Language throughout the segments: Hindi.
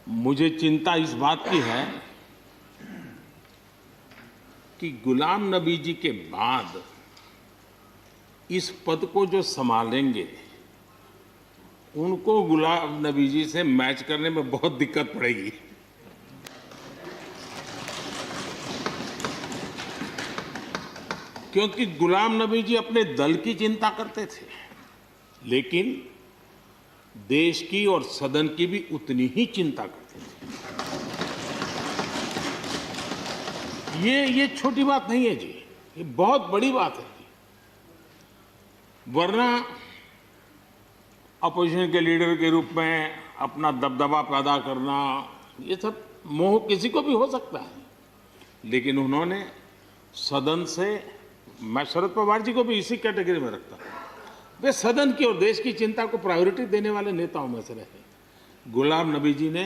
मुझे चिंता इस बात की है कि गुलाम नबी जी के बाद इस पद को जो संभालेंगे उनको गुलाम नबी जी से मैच करने में बहुत दिक्कत पड़ेगी। क्योंकि गुलाम नबी जी अपने दल की चिंता करते थे, लेकिन देश की और सदन की भी उतनी ही चिंता करते थे। ये छोटी बात नहीं है जी, ये बहुत बड़ी बात है जी। वरना अपोजिशन के लीडर के रूप में अपना दबदबा पैदा करना, ये सब मोह किसी को भी हो सकता है, लेकिन उन्होंने सदन से, मैं शरद पवार जी को भी इसी कैटेगरी में रखता हूं, वे सदन की और देश की चिंता को प्रायोरिटी देने वाले नेताओं में से रहे। गुलाम नबी जी ने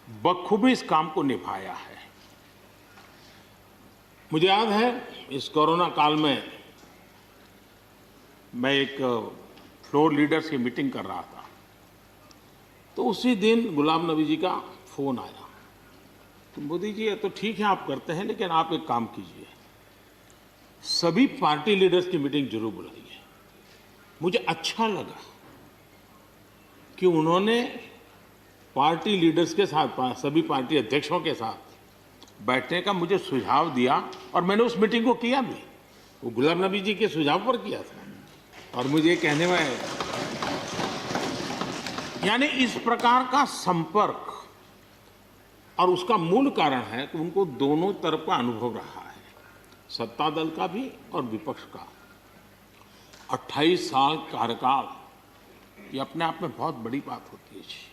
बखूबी इस काम को निभाया है। मुझे याद है इस कोरोना काल में मैं एक फ्लोर लीडर्स की मीटिंग कर रहा था, तो उसी दिन गुलाम नबी जी का फोन आया। तो मोदी जी, ये तो ठीक है आप करते हैं, लेकिन आप एक काम कीजिए, सभी पार्टी लीडर्स की मीटिंग जरूर बुलाइए। मुझे अच्छा लगा कि उन्होंने पार्टी लीडर्स के साथ, सभी पार्टी अध्यक्षों के साथ बैठने का मुझे सुझाव दिया, और मैंने उस मीटिंग को किया भी। वो गुलाम नबी जी के सुझाव पर किया था। और मुझे कहने में, यानी इस प्रकार का संपर्क, और उसका मूल कारण है कि उनको दोनों तरफ का अनुभव रहा है, सत्ता दल का भी और विपक्ष का। 28 साल कार्यकाल, ये अपने आप में बहुत बड़ी बात होती है जी।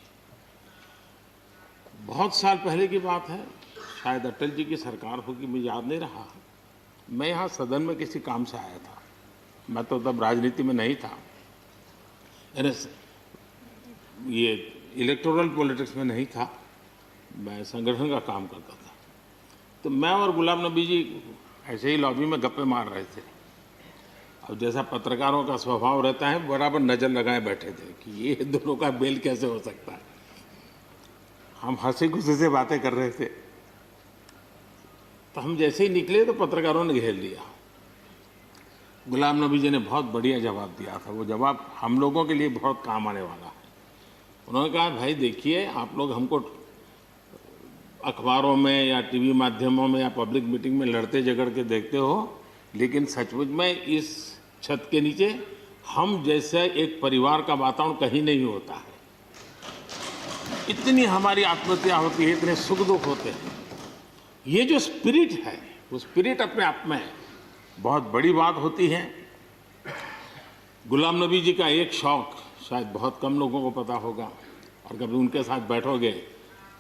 बहुत साल पहले की बात है, शायद अटल जी की सरकार होगी, मुझे याद नहीं रहा। मैं यहाँ सदन में किसी काम से आया था, मैं तो तब राजनीति में नहीं था, ये इलेक्टोरल पॉलिटिक्स में नहीं था, मैं संगठन का काम करता था। तो मैं और गुलाम नबी जी ऐसे ही लॉबी में गप्पे मार रहे थे। अब जैसा पत्रकारों का स्वभाव रहता है, बराबर नजर लगाए बैठे थे कि ये दोनों का मेल कैसे हो सकता है। हम हंसी खुशी से बातें कर रहे थे, तो हम जैसे ही निकले तो पत्रकारों ने घेर लिया। गुलाम नबी जी ने बहुत बढ़िया जवाब दिया था। वो जवाब हम लोगों के लिए बहुत काम आने वाला है। उन्होंने कहा, भाई देखिए, आप लोग हमको अखबारों में या टीवी माध्यमों में या पब्लिक मीटिंग में लड़ते झगड़ के देखते हो, लेकिन सचमुच में इस छत के नीचे हम जैसे एक परिवार का वातावरण कहीं नहीं होता है। इतनी हमारी आत्महत्या होती है, इतने सुख दुख होते हैं। ये जो स्पिरिट है, वो स्पिरिट अपने आप में बहुत बड़ी बात होती है। गुलाम नबी जी का एक शौक शायद बहुत कम लोगों को पता होगा, और कभी उनके साथ बैठोगे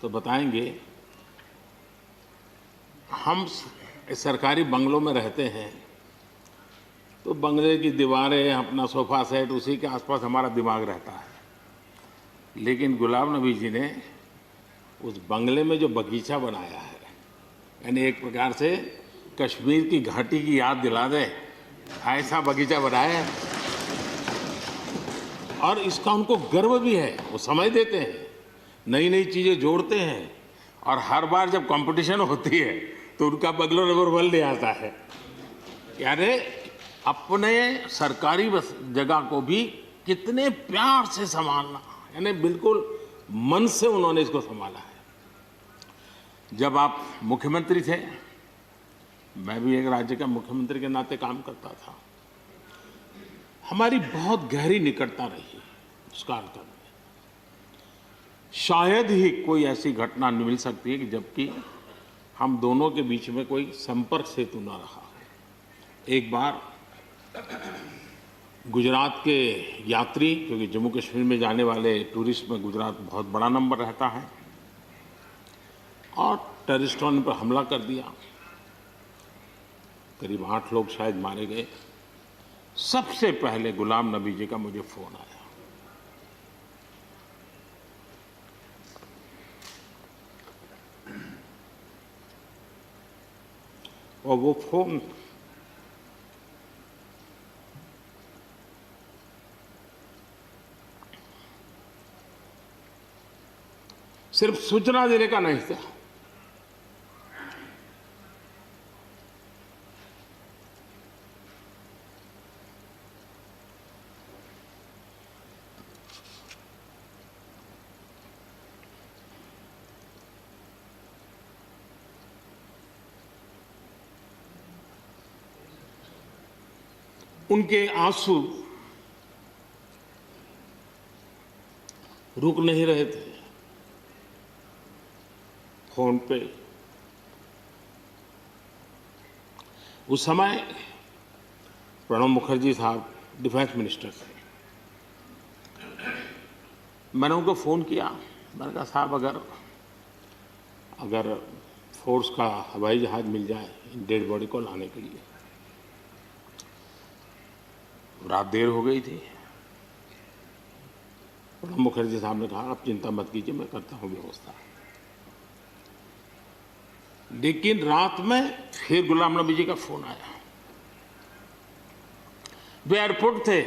तो बताएंगे। हम सरकारी बंगलों में रहते हैं, तो बंगले की दीवारें, अपना सोफा सेट, उसी के आसपास हमारा दिमाग रहता है। लेकिन गुलाम नबी जी ने उस बंगले में जो बगीचा बनाया है, यानी एक प्रकार से कश्मीर की घाटी की याद दिला दे, ऐसा बगीचा बनाया है। और इसका उनको गर्व भी है, वो समय देते हैं, नई नई चीज़ें जोड़ते हैं, और हर बार जब कंपटीशन होती है तो उनका बंगला नंबर 1 ले आता है। यानी अपने सरकारी जगह को भी कितने प्यार से संभालना, यानी बिल्कुल मन से उन्होंने इसको संभाला है। जब आप मुख्यमंत्री थे, मैं भी एक राज्य का मुख्यमंत्री के नाते काम करता था, हमारी बहुत गहरी निकटता रही उस कालखंड में। शायद ही कोई ऐसी घटना मिल सकती है कि जबकि हम दोनों के बीच में कोई संपर्क सेतु न रहा हो। एक बार गुजरात के यात्री, क्योंकि जम्मू कश्मीर में जाने वाले टूरिस्ट में गुजरात बहुत बड़ा नंबर रहता है, और टेररिस्टों ने पर हमला कर दिया। करीब 8 लोग शायद मारे गए। सबसे पहले गुलाम नबी जी का मुझे फोन आया। और वो फोन सिर्फ सूचना देने का नहीं था, उनके आंसू रुक नहीं रहे थे। फोन पे उस समय प्रणब मुखर्जी साहब डिफेंस मिनिस्टर थे। मैंने उनको फोन किया, मैंने कहा साहब अगर फोर्स का हवाई जहाज मिल जाए डेड बॉडी को लाने के लिए। रात देर हो गई थी। प्रणब मुखर्जी साहब ने कहा आप चिंता मत कीजिए, मैं करता हूं व्यवस्था। लेकिन रात में फिर गुलाम नबी जी का फोन आया। वे एयरपोर्ट थे।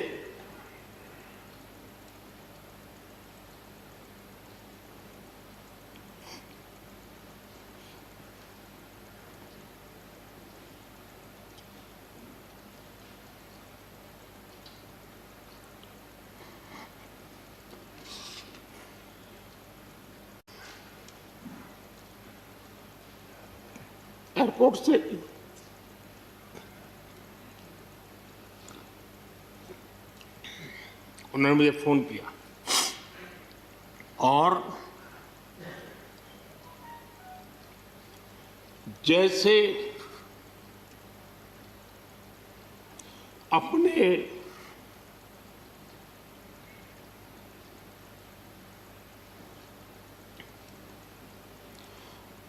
एयरपोर्ट से उन्होंने मुझे फोन किया और जैसे अपने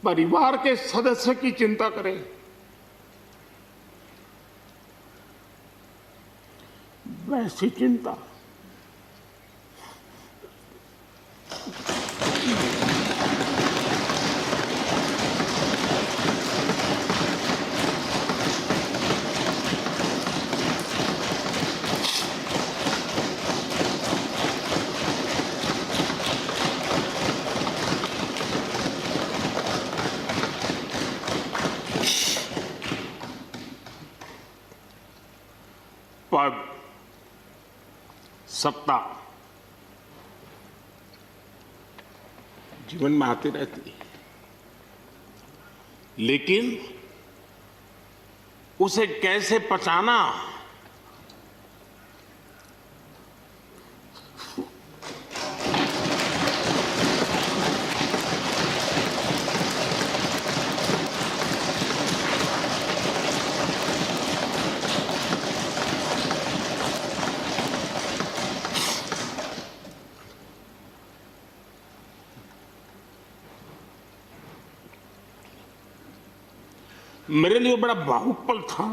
परिवार के सदस्य की चिंता करें, वैसी चिंता पद, सत्ता जीवन में आती रहती है, लेकिन उसे कैसे पचाना, मेरे लिए बड़ा भावुक पल था।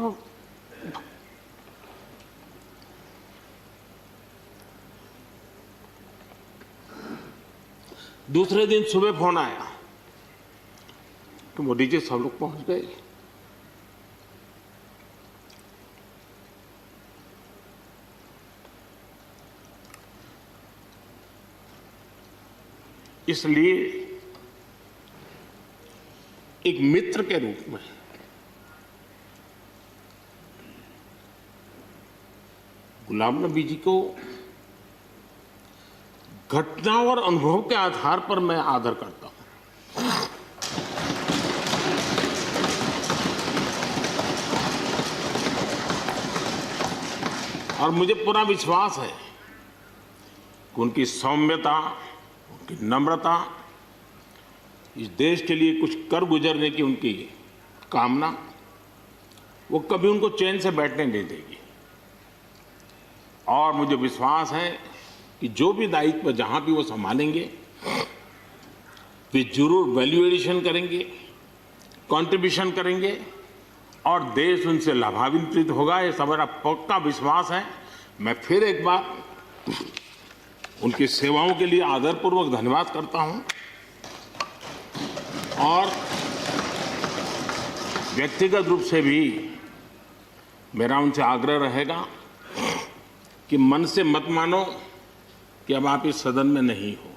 दूसरे दिन सुबह फोन आया कि मोदी जी सब लोग पहुंच गए। इसलिए एक मित्र के रूप में गुलाम नबी जी को घटना और अनुभव के आधार पर मैं आदर करता हूं। और मुझे पूरा विश्वास है कि उनकी सौम्यता, उनकी नम्रता, इस देश के लिए कुछ कर गुजरने की उनकी कामना, वो कभी उनको चैन से बैठने नहीं देगी। और मुझे विश्वास है कि जो भी दायित्व जहां भी वो संभालेंगे, वे जरूर वैल्यू एडिशन करेंगे, कंट्रीब्यूशन करेंगे और देश उनसे लाभान्वित होगा। ये सब मेरा पक्का विश्वास है। मैं फिर एक बार उनकी सेवाओं के लिए आदरपूर्वक धन्यवाद करता हूं और व्यक्तिगत रूप से भी मेरा उनसे आग्रह रहेगा कि मन से मत मानो कि अब आप इस सदन में नहीं हो।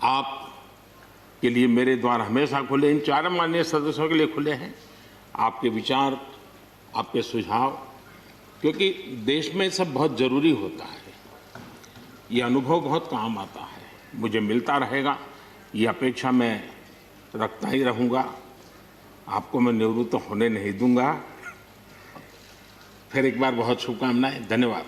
आप के लिए मेरे द्वार हमेशा खुले, इन चारों माननीय सदस्यों के लिए खुले हैं। आपके विचार, आपके सुझाव, क्योंकि देश में सब बहुत जरूरी होता है, ये अनुभव बहुत काम आता है, मुझे मिलता रहेगा, ये अपेक्षा मैं रखता ही रहूँगा। आपको मैं निवृत्त होने नहीं दूंगा। फिर एक बार बहुत शुभकामनाएं, धन्यवाद।